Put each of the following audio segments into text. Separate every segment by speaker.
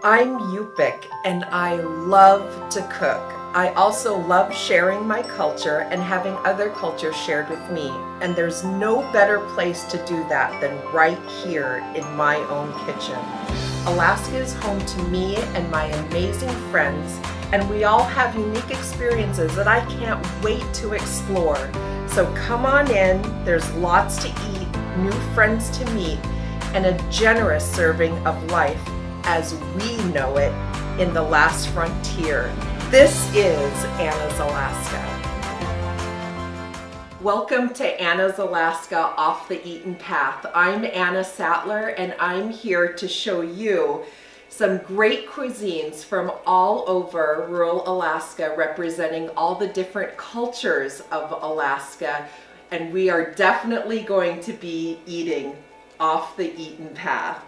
Speaker 1: I'm Yupik and I love to cook. I also love sharing my culture and having other cultures shared with me. And there's no better place to do that than right here in my own kitchen. Alaska is home to me and my amazing friends, and we all have unique experiences that I can't wait to explore. So come on in, there's lots to eat, new friends to meet, and a generous serving of life as we know it in the last frontier. This is Anna's Alaska. Welcome to Anna's Alaska Off the Eaten Path. I'm Anna Sattler and I'm here to show you some great cuisines from all over rural Alaska, representing all the different cultures of Alaska. And we are definitely going to be eating off the eaten path.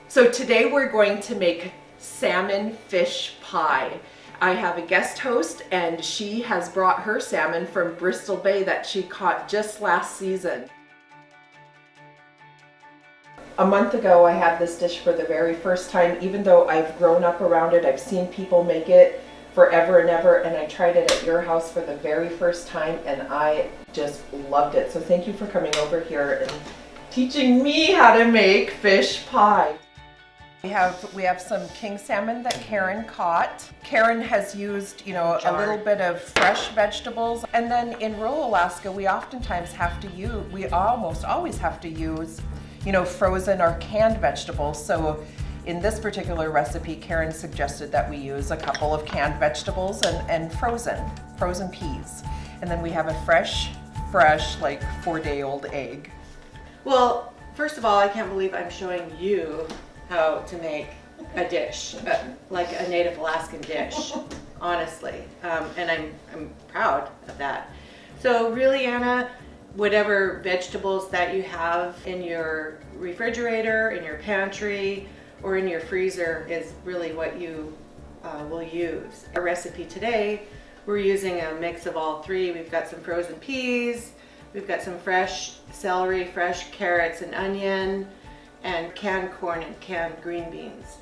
Speaker 1: So today we're going to make salmon fish pie. I have a guest host and she has brought her salmon from Bristol Bay that she caught just last season. A month ago I had this dish for the very first time. Even though I've grown up around it, I've seen people make it forever and ever, and I tried it at your house for the very first time and I just loved it. So thank you for coming over here and teaching me how to make fish pie. We have some king salmon that Karen caught. Karen has used, a little bit of fresh vegetables. And then in rural Alaska, we oftentimes have to use, we almost always have to use, frozen or canned vegetables. So in this particular recipe, Karen suggested that we use a couple of canned vegetables and frozen peas. And then we have a fresh, like 4-day-old egg.
Speaker 2: Well, first of all, I can't believe I'm showing you how to make a dish, like a native Alaskan dish, honestly. And I'm proud of that. So really, Anna, whatever vegetables that you have in your refrigerator, in your pantry, or in your freezer is really what you will use. Our recipe today, we're using a mix of all three. We've got some frozen peas, we've got some fresh celery, fresh carrots and onion, and canned corn and canned green beans.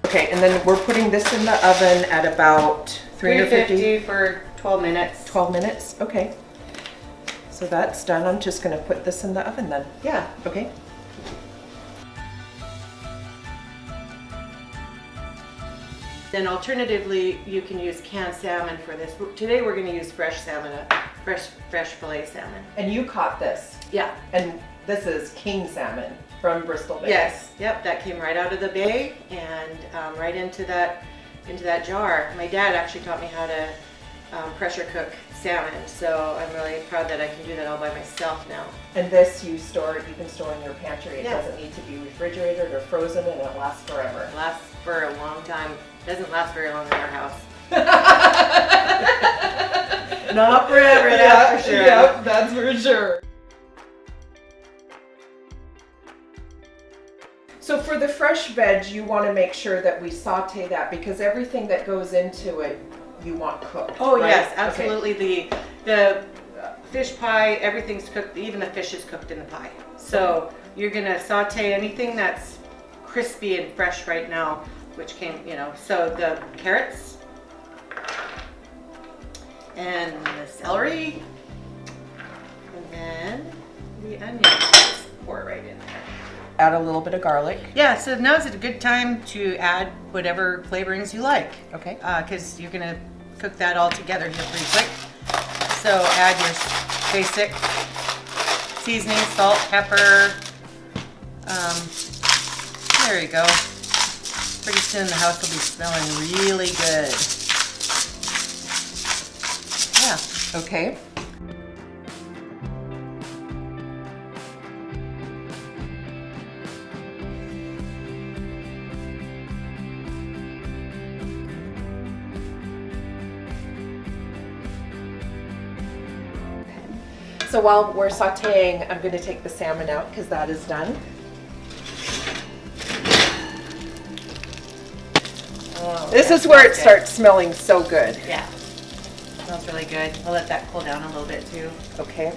Speaker 1: Okay, and then we're putting this in the oven at about
Speaker 2: 350 for 12 minutes.
Speaker 1: 12 minutes, okay. So that's done. I'm just gonna put this in the oven then.
Speaker 2: Yeah.
Speaker 1: Okay.
Speaker 2: Then alternatively, you can use canned salmon for this. Today we're going to use fresh salmon, fresh fillet salmon.
Speaker 1: And you caught this.
Speaker 2: Yeah.
Speaker 1: And this is king salmon from Bristol Bay.
Speaker 2: Yes. Yep. That came right out of the bay and right into that jar. My dad actually taught me how to pressure cook salmon, so I'm really proud that I can do that all by myself now.
Speaker 1: And this you can store in your pantry. It
Speaker 2: Yeah.
Speaker 1: doesn't need to be refrigerated or frozen, and it lasts forever.
Speaker 2: It lasts for a long time. Doesn't last very long in our house. Not forever, that's for sure.
Speaker 1: Yep, that's for sure. So for the fresh veg, you want to make sure that we saute that, because everything that goes into it, you want cooked.
Speaker 2: Oh,
Speaker 1: right?
Speaker 2: yes, absolutely. Okay. The fish pie, everything's cooked, even the fish is cooked in the pie. So you're gonna saute anything that's crispy and fresh right now, which came, so the carrots and the celery, and then the onion. Just pour it right in there.
Speaker 1: Add a little bit of garlic.
Speaker 2: Yeah, so now's a good time to add whatever flavorings you like.
Speaker 1: Okay.
Speaker 2: Because you're gonna cook that all together here pretty quick. So add your basic seasoning, salt, pepper. There you go. Pretty soon the house will be smelling really good. Yeah.
Speaker 1: Okay. So while we're sauteing, I'm going to take the salmon out because that is done.
Speaker 2: Oh,
Speaker 1: This
Speaker 2: yeah,
Speaker 1: is where it
Speaker 2: smells good.
Speaker 1: starts smelling so good.
Speaker 2: Yeah, smells really good. I'll let that cool down a little bit too.
Speaker 1: Okay.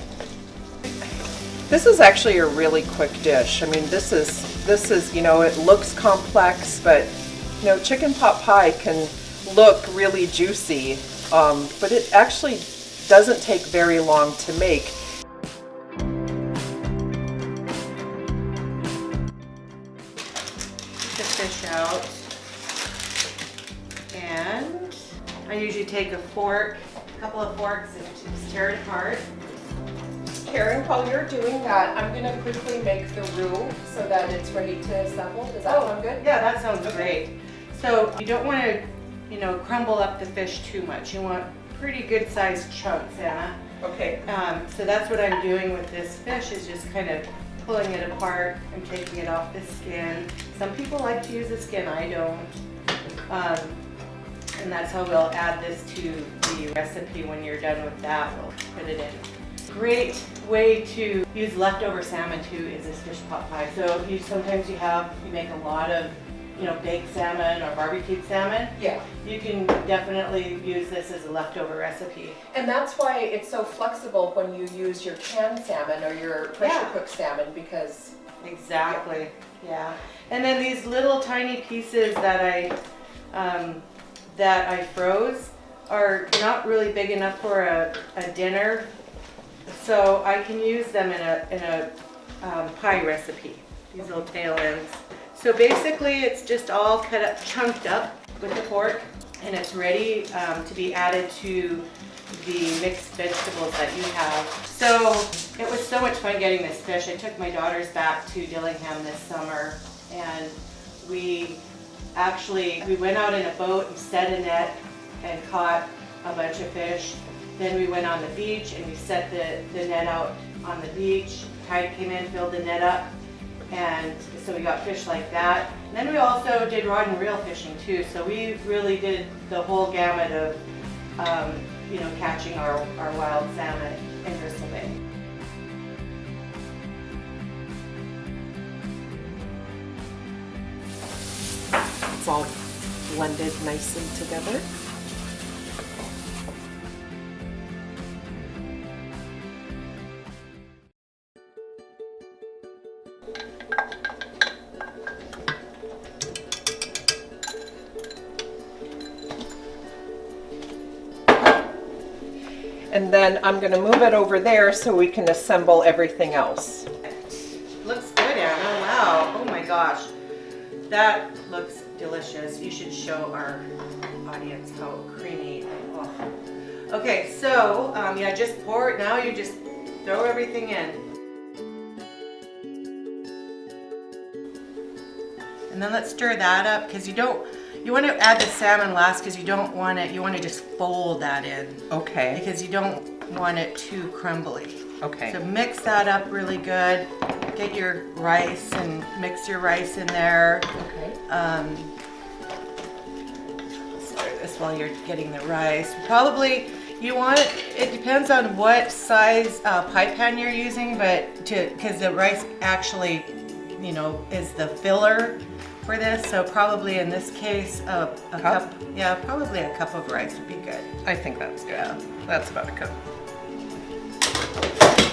Speaker 1: This is actually a really quick dish. I mean, this is, you know, it looks complex, but, you know, chicken pot pie can look really juicy, but it actually doesn't take very long to make.
Speaker 2: Take the fish out. And I usually take a fork, a couple of forks, and just tear it apart.
Speaker 1: Karen, while you're doing that, I'm gonna quickly make the roux so that it's ready to assemble. Does that sound good?
Speaker 2: Yeah, that sounds great. So you don't want to, you know, crumble up the fish too much. You want pretty good sized chunks, Anna.
Speaker 1: Okay.
Speaker 2: So that's what I'm doing with this fish, is just kind of pulling it apart and taking it off the skin. Some people like to use the skin, I don't. And that's how we'll add this to the recipe. When you're done with that, we'll put it in. Great way to use leftover salmon too is this fish pot pie. So sometimes you make a lot of, you know, baked salmon or barbecued salmon.
Speaker 1: Yeah.
Speaker 2: You can definitely use this as a leftover recipe.
Speaker 1: And that's why it's so flexible when you use your canned salmon or your pressure cooked salmon, because
Speaker 2: Exactly. Yeah. And then these little tiny pieces that I froze are not really big enough for a dinner, so I can use them in a pie recipe. These little tail ends. So basically, it's just all cut up, chunked up with the fork, and it's ready to be added to the mixed vegetables that you have. So it was so much fun getting this fish. I took my daughters back to Dillingham this summer, and we went out in a boat and set a net and caught a bunch of fish. Then we went on the beach and we set the net out on the beach. Tide came in, filled the net up, and so we got fish like that. And then we also did rod and reel fishing too. So we really did the whole gamut of you know, catching our wild salmon in Bristol Bay.
Speaker 1: it's all blended nicely together. And then I'm going to move it over there so we can assemble everything else.
Speaker 2: Looks good, Anna. Wow. Oh my gosh. That looks delicious. You should show our audience how creamy. Oh. Okay, so yeah, just pour it. Now you just throw everything in. And then let's stir that up, because you want to add the salmon last, because you want to just fold that in.
Speaker 1: Okay.
Speaker 2: Because you don't want it too crumbly.
Speaker 1: Okay.
Speaker 2: So mix that up really good. Get your rice and mix your rice in there.
Speaker 1: Okay.
Speaker 2: Stir this while you're getting the rice. Probably you want it depends on what size pie pan you're using, but because the rice actually, you know, is the filler for this. So probably in this case, a cup. Yeah, probably a cup of rice would be good.
Speaker 1: I think that's good.
Speaker 2: Yeah.
Speaker 1: That's about a cup.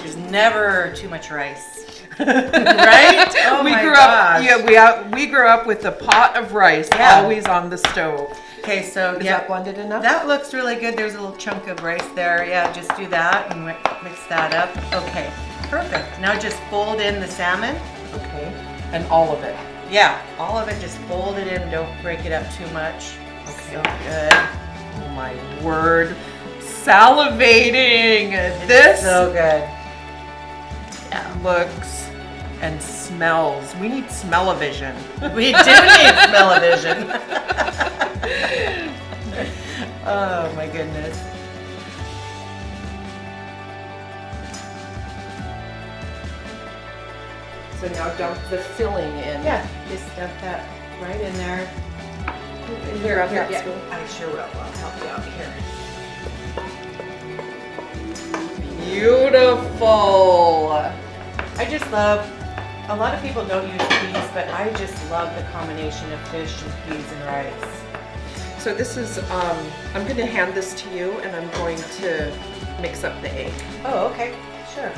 Speaker 2: There's never too much rice. Right? Oh
Speaker 1: we
Speaker 2: my
Speaker 1: grew
Speaker 2: gosh.
Speaker 1: up. Yeah, we grew up with a pot of rice always on the stove.
Speaker 2: Okay, so
Speaker 1: Is
Speaker 2: yeah,
Speaker 1: that blended enough?
Speaker 2: that looks really good. There's a little chunk of rice there. Yeah, just do that and mix that up. Okay, perfect. Now just fold in the salmon.
Speaker 1: Okay. And all of it.
Speaker 2: Yeah, all of it. Just fold it in. Don't break it up too much.
Speaker 1: Okay.
Speaker 2: So good.
Speaker 1: Oh my word. Salivating. This
Speaker 2: So good. Yeah.
Speaker 1: looks and smells. We need smell-o-vision.
Speaker 2: We do need smell-o-vision. Oh my goodness.
Speaker 1: So now dump the filling in.
Speaker 2: Yeah, just dump that right in there.
Speaker 1: Here, I'll grab
Speaker 2: Yeah,
Speaker 1: spoon.
Speaker 2: I sure will. I'll help you out here.
Speaker 1: Beautiful.
Speaker 2: I just love, a lot of people don't use peas, but I just love the combination of fish and peas and rice.
Speaker 1: So this is, I'm gonna hand this to you and I'm going to mix up the egg.
Speaker 2: Oh, okay, sure.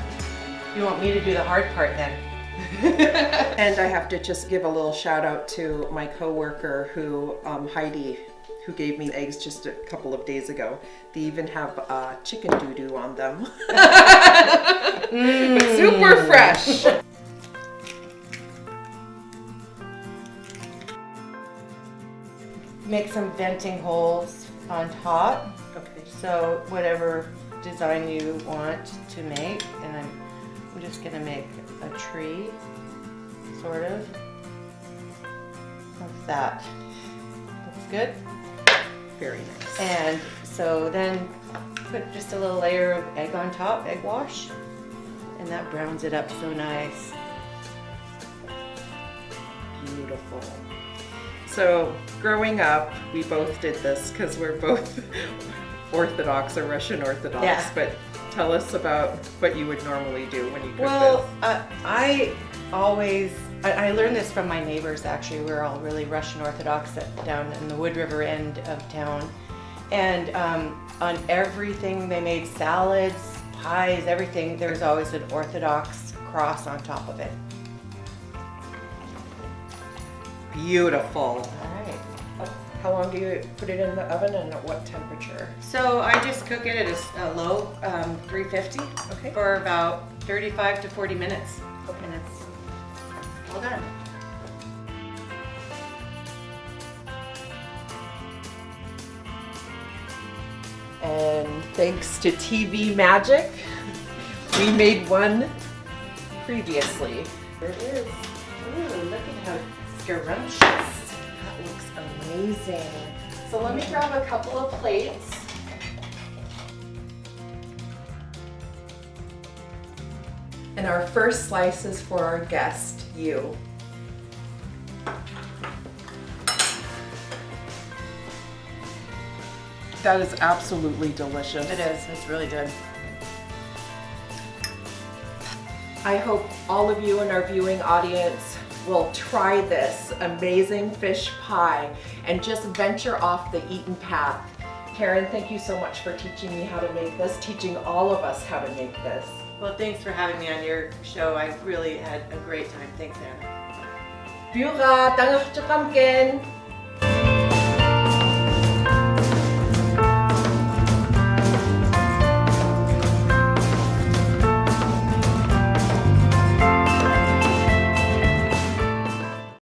Speaker 2: You want me to do the hard part then?
Speaker 1: And I have to just give a little shout out to my coworker who, Heidi, who gave me eggs just a couple of days ago. They even have chicken doo-doo on them. But super fresh.
Speaker 2: Make some venting holes on top.
Speaker 1: Okay.
Speaker 2: So whatever design you want to make, and I'm just gonna make a tree, sort of that. Looks good.
Speaker 1: Very nice.
Speaker 2: And so then put just a little layer of egg on top, egg wash, and that browns it up so nice.
Speaker 1: Beautiful. So growing up, we both did this because we're both Orthodox or Russian Orthodox.
Speaker 2: Yeah.
Speaker 1: But tell us about what you would normally do when you cook
Speaker 2: Well,
Speaker 1: this.
Speaker 2: I learned this from my neighbors actually. We're all really Russian Orthodox down in the Wood River end of town. And on everything they made, salads, pies, everything, there was always an Orthodox cross on top of it.
Speaker 1: Beautiful.
Speaker 2: All right.
Speaker 1: How long do you put it in the oven and at what temperature?
Speaker 2: So I just cook it at a low 350
Speaker 1: Okay.
Speaker 2: for about 35 to 40 minutes.
Speaker 1: Okay.
Speaker 2: And it's all done.
Speaker 1: And thanks to TV magic, we made one previously.
Speaker 2: There it is. Ooh, look at how scrumptious.
Speaker 1: That looks amazing. So let me grab a couple of plates. And our first slice is for our guest, you. That is absolutely delicious.
Speaker 2: It is. It's really good.
Speaker 1: I hope all of you in our viewing audience will try this amazing fish pie and just venture off the eaten path. Karen, thank you so much for teaching me how to make this, teaching all of us how to make this.
Speaker 2: Well, thanks for having me on your show. I really had a great time. Thanks, Anna.
Speaker 1: Biura, tangak chukam ken.